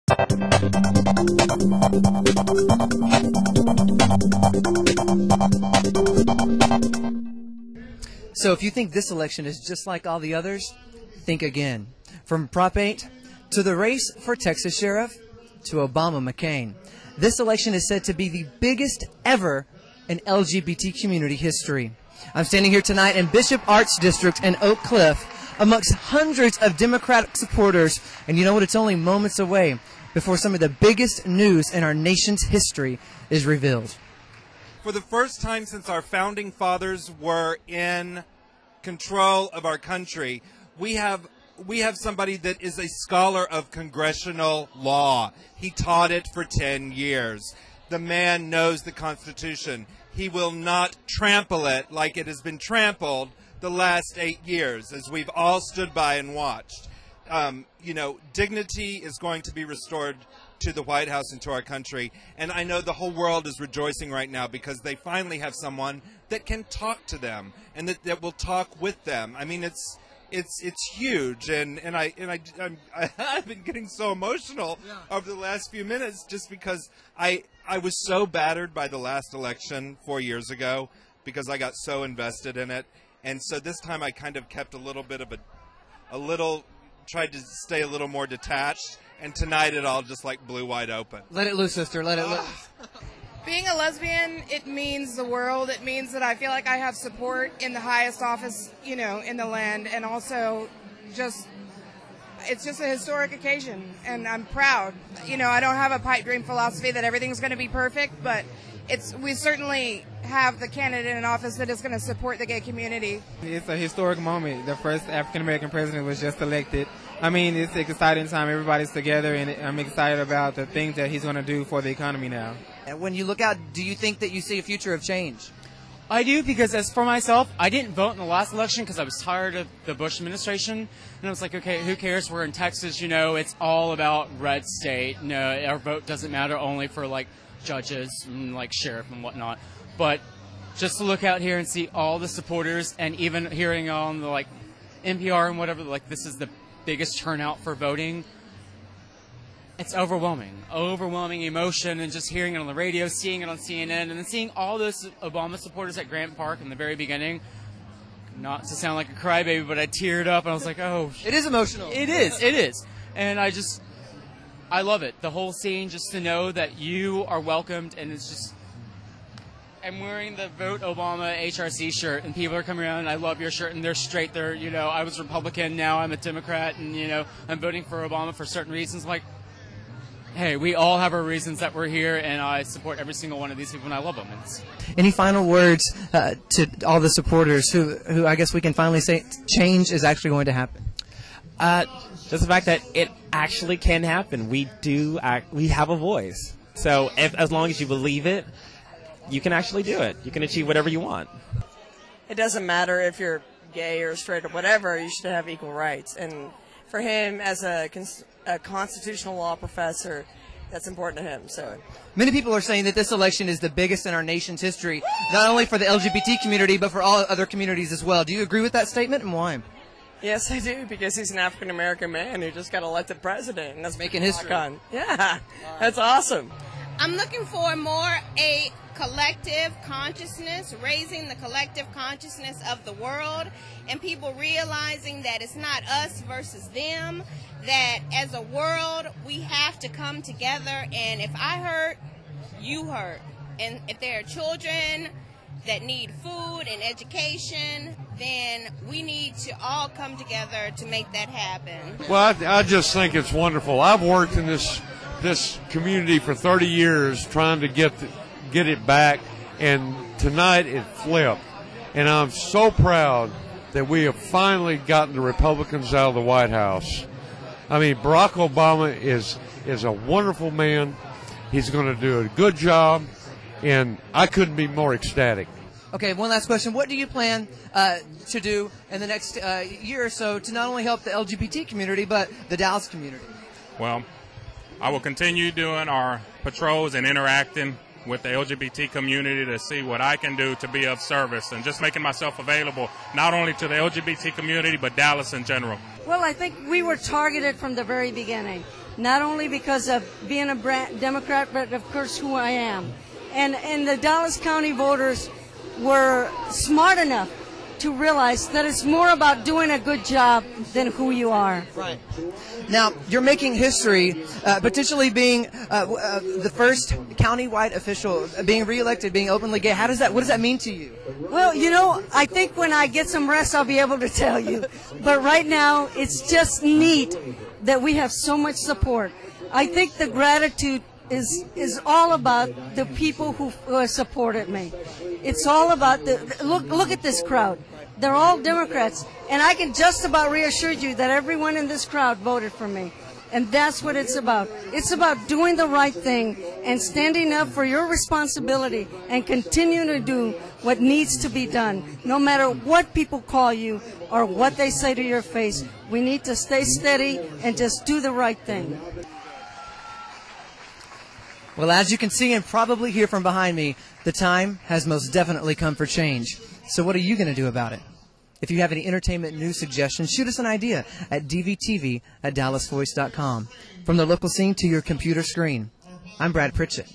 So if you think this election is just like all the others, think again. From Prop 8 to the race for Texas Sheriff to Obama-McCain, this election is said to be the biggest ever in LGBT community history. I'm standing here tonight in Bishop Arts District in Oak Cliff amongst hundreds of Democratic supporters, and you know what? It's only moments away before some of the biggest news in our nation's history is revealed. For the first time since our founding fathers were in control of our country, we have somebody that is a scholar of congressional law. He taught it for 10 years. The man knows the Constitution. He will not trample it like it has been trampled the last 8 years, as we've all stood by and watched. Dignity is going to be restored to the White House and to our country. And I know the whole world is rejoicing right now because they finally have someone that can talk to them and that will talk with them. I mean, it's huge, and I've been getting so emotional over the last few minutes just because I was so battered by the last election 4 years ago because I got so invested in it. And so this time I kind of kept tried to stay a little more detached, and tonight it all just like blew wide open. Let it loose, sister, let it loose. Being a lesbian, it means the world. It means that I feel like I have support in the highest office, in the land, and also it's just a historic occasion, and I'm proud. I don't have a pipe dream philosophy that everything's going to be perfect, but we certainly have the candidate in office that is going to support the gay community. It's a historic moment. The first African-American president was just elected. I mean, it's an exciting time. Everybody's together, and I'm excited about the things that he's going to do for the economy now. And when you look out, do you think that you see a future of change? I do, because as for myself, I didn't vote in the last election because I was tired of the Bush administration. And I was like, okay, who cares? We're in Texas, it's all about red state. No, our vote doesn't matter only for, judges and, sheriff and whatnot. But just to look out here and see all the supporters, and even hearing on the, NPR and whatever, this is the biggest turnout for voting. It's overwhelming emotion, and just hearing it on the radio, seeing it on CNN, and then seeing all those Obama supporters at Grant Park in the very beginning. Not to sound like a crybaby, but I teared up, and I was like, oh. It is emotional. It is. And I love it. The whole scene, just to know that you are welcomed, and it's just, I'm wearing the Vote Obama HRC shirt, and people are coming around, and I love your shirt, and they're straight. They're, I was Republican, now I'm a Democrat, and, I'm voting for Obama for certain reasons. Hey, we all have our reasons that we're here, and I support every single one of these people, and I love them. Any final words to all the supporters who I guess we can finally say change is actually going to happen? Just the fact that it actually can happen. We have a voice. So as long as you believe it, you can actually do it. You can achieve whatever you want. It doesn't matter if you're gay or straight or whatever, you should have equal rights. And for him, as a constitutional law professor, that's important to him. So many people are saying that this election is the biggest in our nation's history, not only for the LGBT community, but for all other communities as well. Do you agree with that statement, and why? Yes, I do, because he's an African-American man who just got elected president. And that's making history. Yeah, that's awesome. I'm looking for a collective consciousness, raising the collective consciousness of the world, and people realizing that it's not us versus them, that as a world we have to come together, and if I hurt, you hurt. And if there are children that need food and education, then we need to all come together to make that happen. Well, I just think it's wonderful. I've worked in this community for 30 years trying to get it back, and tonight it flipped. And I'm so proud that we have finally gotten the Republicans out of the White House. I mean, Barack Obama is a wonderful man. He's going to do a good job, and I couldn't be more ecstatic. Okay, one last question. What do you plan to do in the next year or so to not only help the LGBT community, but the Dallas community? Well, I will continue doing our patrols and interacting with the LGBT community to see what I can do to be of service, and just making myself available not only to the LGBT community, but Dallas in general. Well, I think we were targeted from the very beginning. not only because of being a Democrat, but of course who I am. And the Dallas County voters were smart enough to realize that it's more about doing a good job than who you are. Right. Now, you're making history, potentially being the first countywide official, being reelected, being openly gay. What does that mean to you? Well, I think when I get some rest, I'll be able to tell you. But right now, it's just neat that we have so much support. I think the gratitude is all about the people who have supported me. It's all about look at this crowd. They're all Democrats, and I can just about reassure you that everyone in this crowd voted for me. And that's what it's about. It's about doing the right thing and standing up for your responsibility and continuing to do what needs to be done. No matter what people call you or what they say to your face, we need to stay steady and just do the right thing. Well, as you can see and probably hear from behind me, the time has most definitely come for change. So what are you going to do about it? If you have any entertainment news suggestions, shoot us an idea at dvtv@dallasvoice.com. From the local scene to your computer screen, I'm Brad Pritchett.